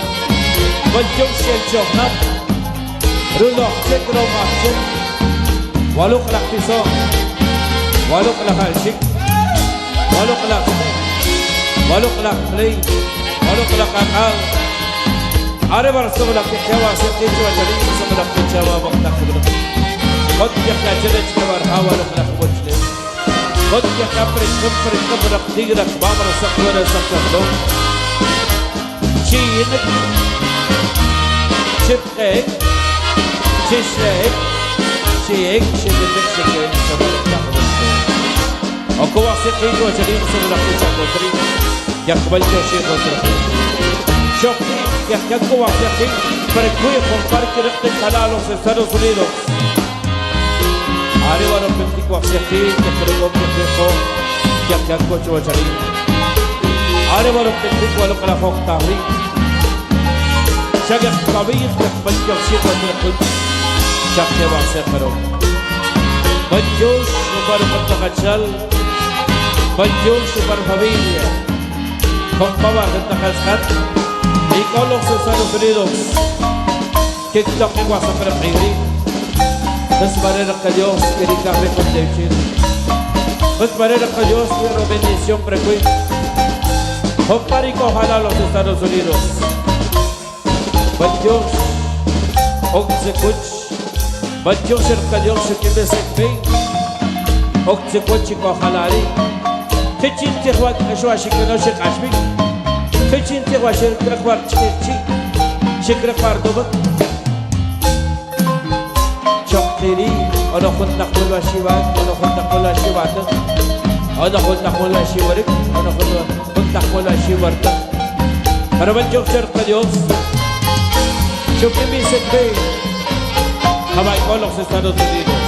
Baljo Shel Chohnap. Rulok Sekro Machum. Walok Laha Pisong. Walok Laha Halshik. Walok Laha Snek. Walok Laha Play. Walok Laha Kakal. Are Varso Laha Kechawa Sekich Wajarim Sabarak Kechaba Baktak. Kot Yakachelech Kabar Hawa Lok Laha Wajle. Kot Yakapre Kumpre Kabarak Tigrak Bamara Sakwara Sakaklo. Chinik. Chipek. Chishlek. Shiek. Shipetek Shikain Sabarak Laha Wajle. Okuwak si King Wajarim Sabarak Kechaba. Yakbal Joshi Rotra. Shokti, Yakuwak si King, Perekuye con Parque Recte Canal los Estados Unidos. Arriba los 24 si King, que Perekuye Prejo, Yakuwak Wajarim. Arriba los 24 los Calafok Tahri. Shagat Kabir, Yakbal Joshi Rotra. Shakti Sekaro. Banjos, Super Patakachal. Banjos, Super Familia. Con Pava de Tajascat y con los Estados Unidos que toque WhatsApp para pedir Mas manera que Dios quiere café con Teuchín. Mas manera que Dios quiere bendición frecuente. Comparico ojalá los Estados Unidos. But Dios, Oxecuch, but Dios el que Dios se quiere ser bien. Oxecuch y cojalari. Techin tehuat ashwashi que no se cashmi. Techin tehuashi el crecuar chichi. Se crecuar dobo. Choctiri, ono junta con la shivat, ono junta con la shivata. Ono junta con la shivarik, ono junta con la shivarta. Pero ven yo cerca Dios. Yo que me sentí. Jamás con los Estados Unidos.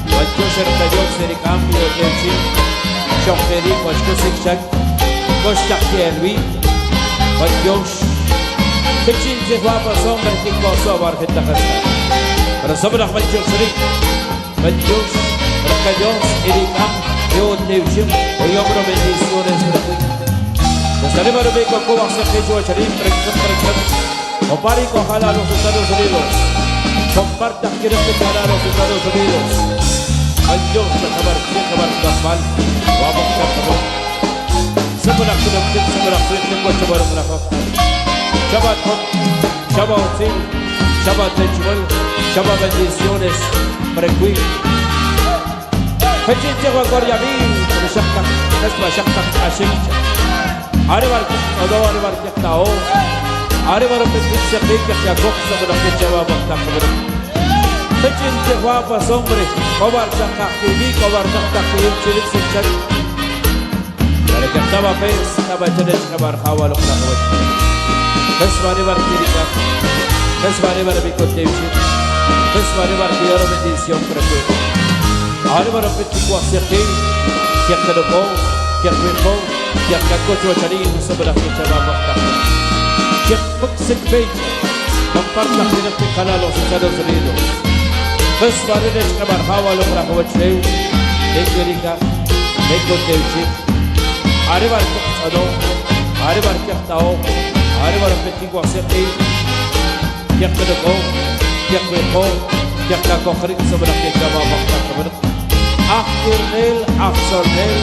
Ven yo cerca Dios se cambio de ching. Choctiri, pues que se chak. Pues chakiervi. Ven Dios. Que chin se va a pasar que cosa va a argentar. Para saber a Dios seri, Dios, para Dios irikam, yo Teuchín, hoy obro bendiciones para ti. Desde para ver cómo va a ser que yo charín, compari con ojalá los Estados Unidos, comparta quieres que te hará los Estados Unidos. Al Dios te acabar mal, vamos a acabar. Siempre la frente, coche para una cosa. Shabbat sí. Shabbat Techuel, Shabbat bendiciones, Prequi. Fechin llegó a Coriabil, pero Shakta, Tesla Shakta, Ashik. Arriba el Odo, arriba el Kektao. Arriba el Petitse Pika, que acoxa con la que lleva a Bacta. Fechin llegó a Pasombre, Cobar Shakta, Cobar Shakta, Chilik Sechak. Para que estaba Pez, estaba Chenes, Cabar Hawa, lo que la voz. Tesla arriba el Kirika. Es para mi contemplación, es para que yo bendición para ti. Ahora para que tú haces aquí, que te lo pongo, que te lo pongo, que te acocho a charín sobre la fecha de la muerte. Que se ve, comparta la vida que jala los Estados Unidos. Es para que trabajar lo para coacheo, de querida, de contemplación. Ahora para que todo, ahora para que todo, ahora para que tú haces aquí. Yang kedua, yang kedua, yang kakak sebelah kita bawa kabar. Akhirnel, aksornel,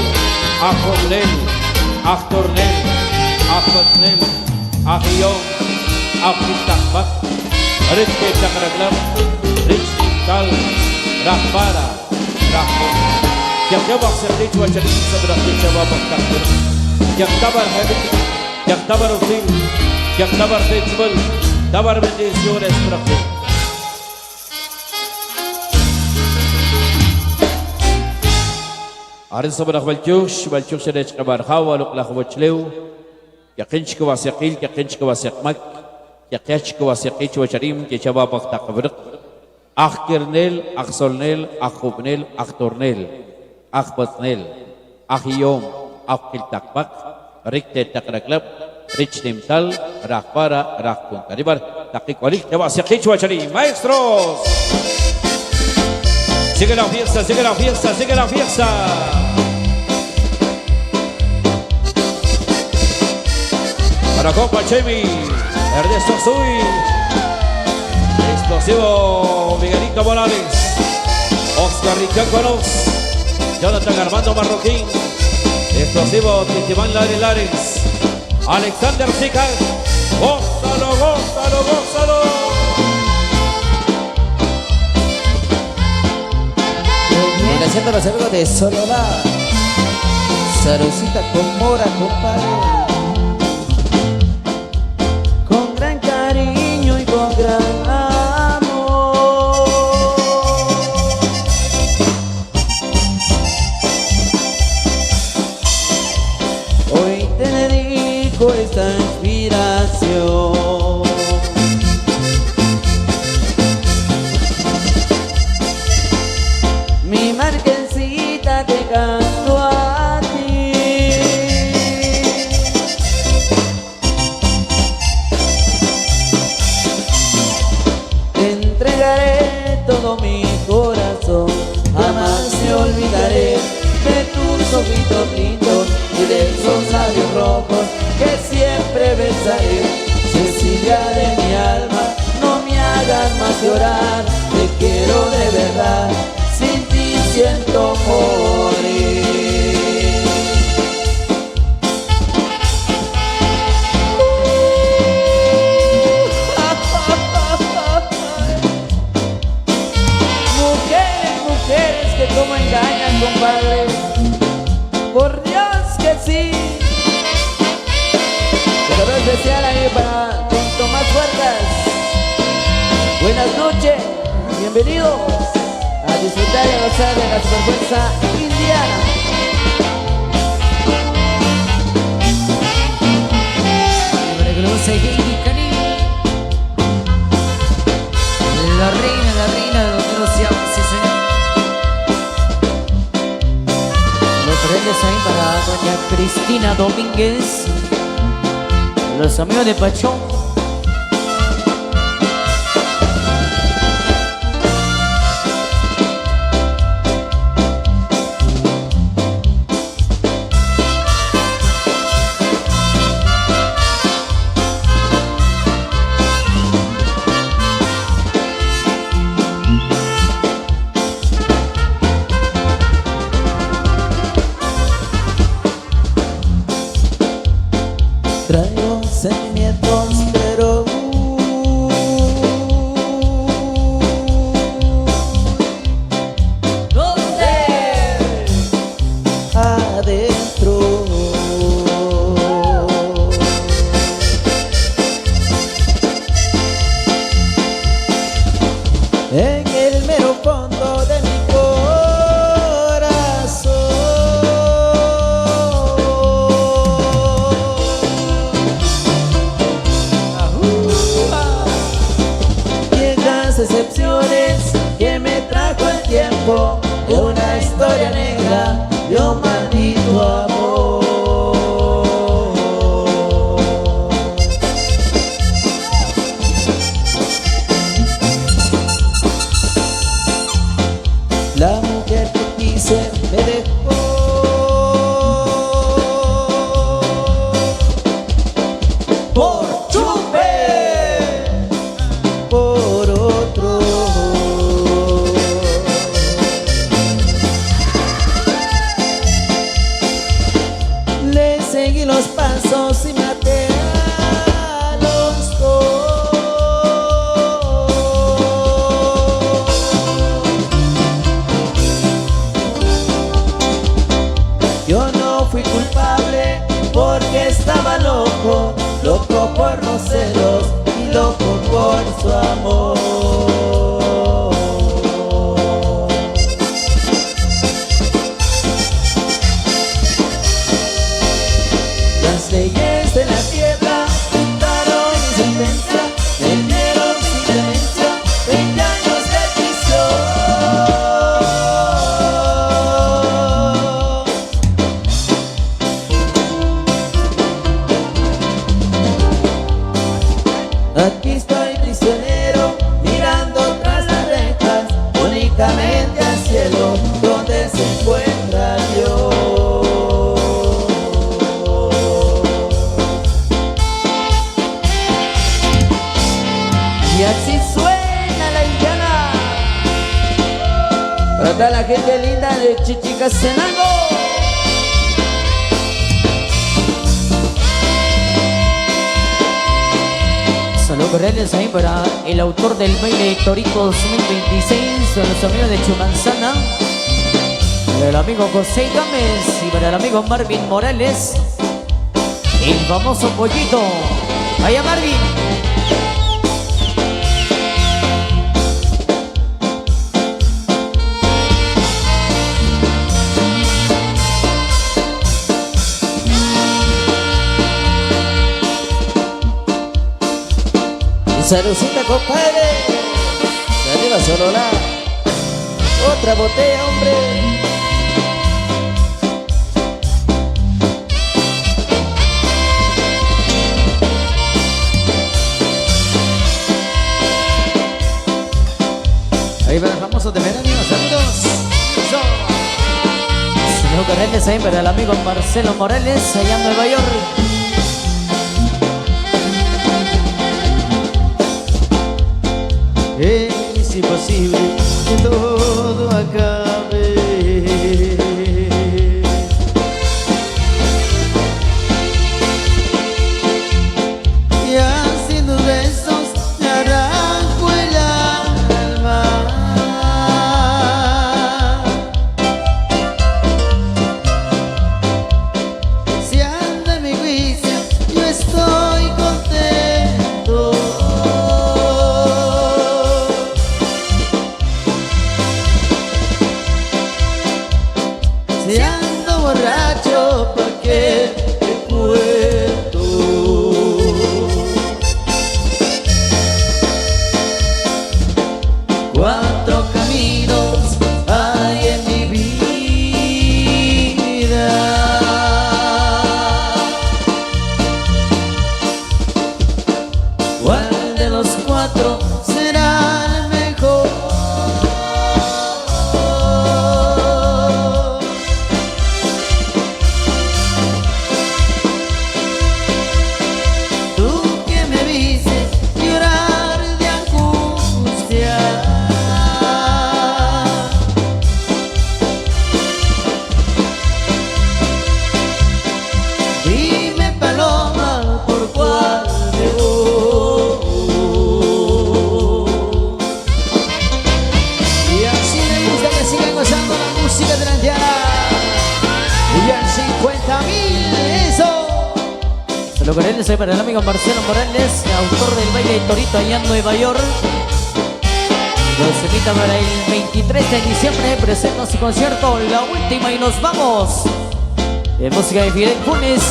akhornel, akhornel, akhornel, akhiyong, akhitakbat, rizki takaraglam, rizki kal, rahbara, rahbara. Yang jawab serti cua cerita sebelah kita bawa kabar. Yang kabar habis, yang kabar usil, yang kabar tejbel. Dabar bendiciones para ti. Arin sabar Balchush sedech kabar hawa luk la khwachleu. Yakinch ko wasiqil, yakinch ko wasiqmak, yakach ko wasiqich wa charim ke chaba bakta qabr. Akhirnel, akhsolnel, akhubnel, akhtornel, akhbatnel, akhiyom, akhil takbak, rikte takraklab. Rich Nimtal, Rakpara, Rakpun. Karibar, Takikualik, te vas a Kichuachari, maestros. Sigue la fiesta, sigue la fiesta, sigue la fiesta. Para Copa Chemi, Ernesto Zui, explosivo Miguelito Morales, Oscar Ricaconos, Jonathan Armando Marroquín, explosivo Tintimán Lares. Alexander Sical, gózalo, gózalo, gózalo. Agradeciendo a los amigos de Soledad, Sarucita con Mora, compadre. Con gran cariño y con gran amor. Hoy te dedico esta inspiración. Mi marquesita te canto a ti. Te entregaré todo mi corazón. Jamás me olvidaré de tus ojitos lindos y de esos labios rojos que siempre besaré. Cecilia de mi alma, no me hagas más llorar. Te quiero quiero de verdad, sin ti siento morir. Mujeres, mujeres que como engañan, compadre, por Dios que sí. Saludos especial ahí para don Tomás Huertas. Buenas noches, bienvenidos a disfrutar y a gozar de la superfuerza indiana. Para que lo goce Heidi Canil, la reina de los que no se llama, sí señor. Los trenes ahí para doña Cristina Domínguez, los amigos de Pachón. Traigo sentimientos, pero ¿Dónde? adentro. En el mero fondo de mi viejas decepciones que me trajo el tiempo de una historia negra de un maldito amor. La mujer que quise me dejó por chupe, por otro. Le seguí los pasos y maté a los dos. Yo no fui culpable porque estaba loco, loco por los celos y loco por su amor. Las leyes de la tierra dictaron mi sentencia, me dieron sin clemencia 20 años de prisión. Aquí estoy prisionero, mirando tras las rejas, únicamente al cielo, donde se encuentra Dios. Y así suena la indiana para toda la gente linda de Chichicastenango. Saludos cordiales ahí para el autor del baile Torito 2026, a los amigos de Chumanzana, para el amigo José Gámez y para el amigo Marvin Morales, el famoso pollito. Vaya Marvin. Saludcita, compadre. De arriba solo la otra botella, hombre. Ahí va el famoso de Veranio, saludos. Saludos cordiales ahí para el amigo Marcelo Morales, allá en Nueva York. Es imposible otro será el mejor. Tú que me viste llorar de angustia, dime paloma por cuál me voy. Y así me gusta que sigan gozando la música de la Indiana. Y al 50.000 eso. Se lo querés decir para el amigo Marcelo Morales, autor del baile de Torito allá en Nueva York. Los invita para el 23 de diciembre, presenta su concierto La Última y nos vamos. En música de Fidel Funes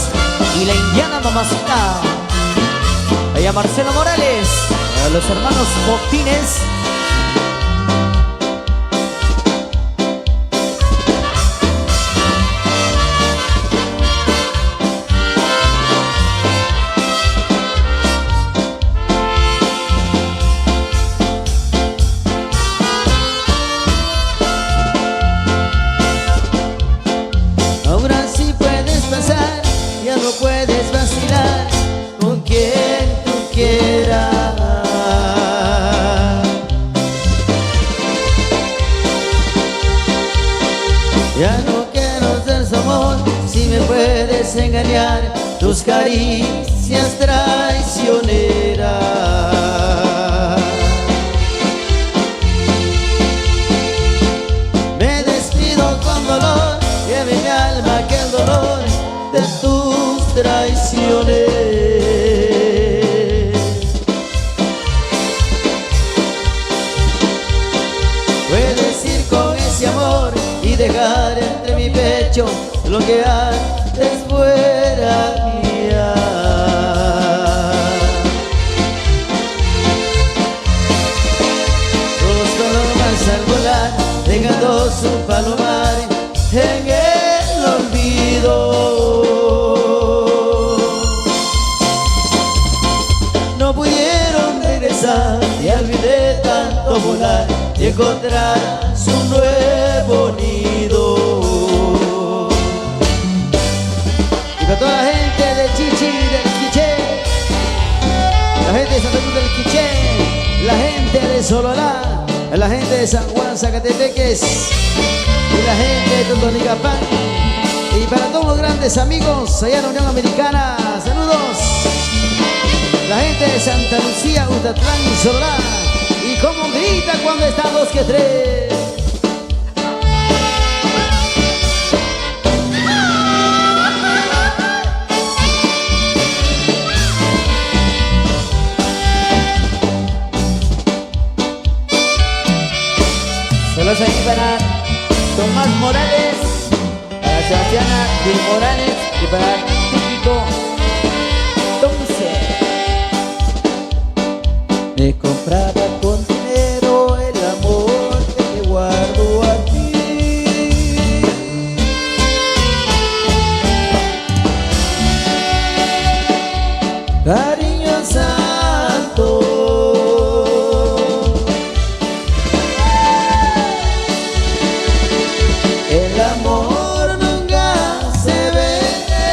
y la Indiana Mamacita. Allá Marcelo Morales, a los hermanos Botines. Ahora sí puedes pasar, ya no puedes vacilar con quien tú quieras. Ya no quiero ser su amor, si me puedes engañar, tus caricias traicioneras. Me despido con dolor, lleve mi alma aquel dolor de tus traiciones. Puedes ir con ese amor y dejar entre mi pecho lo que antes fuera mía. Los palomas al volar, dejando su palomar en el olvido. No pudieron regresar y olvidé tanto volar y encontrar su nuevo nido. Y para toda la gente de Chichi, del Quiché, la gente de Santa Cruz del Quiché, la gente de Sololá, la gente de San Juan, Zacatepeques, y la gente de Totonicapán, y para todos los grandes amigos allá en la Unión Americana, saludos. La gente de Santa Lucía, Utatlán y Sololá, y como grita cuando están dos que tres. Saludos ahí para Tomás Morales, para Sebastiana de Morales y para Típico Tomce. Me compraba con dinero el amor que te guardo a ti. Cariño santo, el amor nunca se vende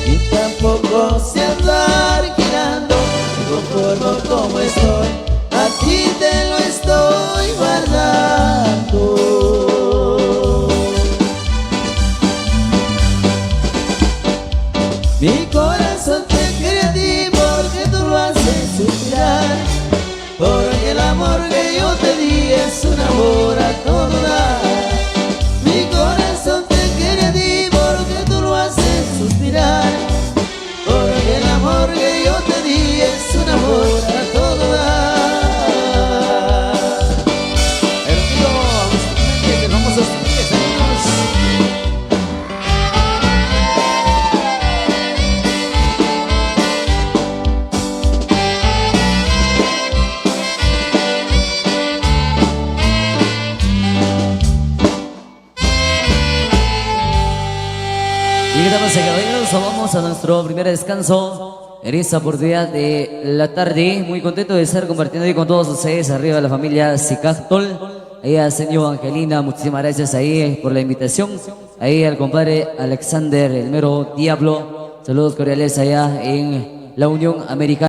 y tampoco se anda alquilando. Me conformo como estoy, a ti te lo estoy guardando. Y damas y caballeros, vamos a nuestro primer descanso en esta oportunidad de la tarde. Muy contento de estar compartiendo ahí con todos ustedes, arriba la familia Sicactol. Ahí a señor Angelina, muchísimas gracias ahí por la invitación. Ahí al compadre Alexander, el mero Diablo. Saludos cordiales allá en la Unión Americana.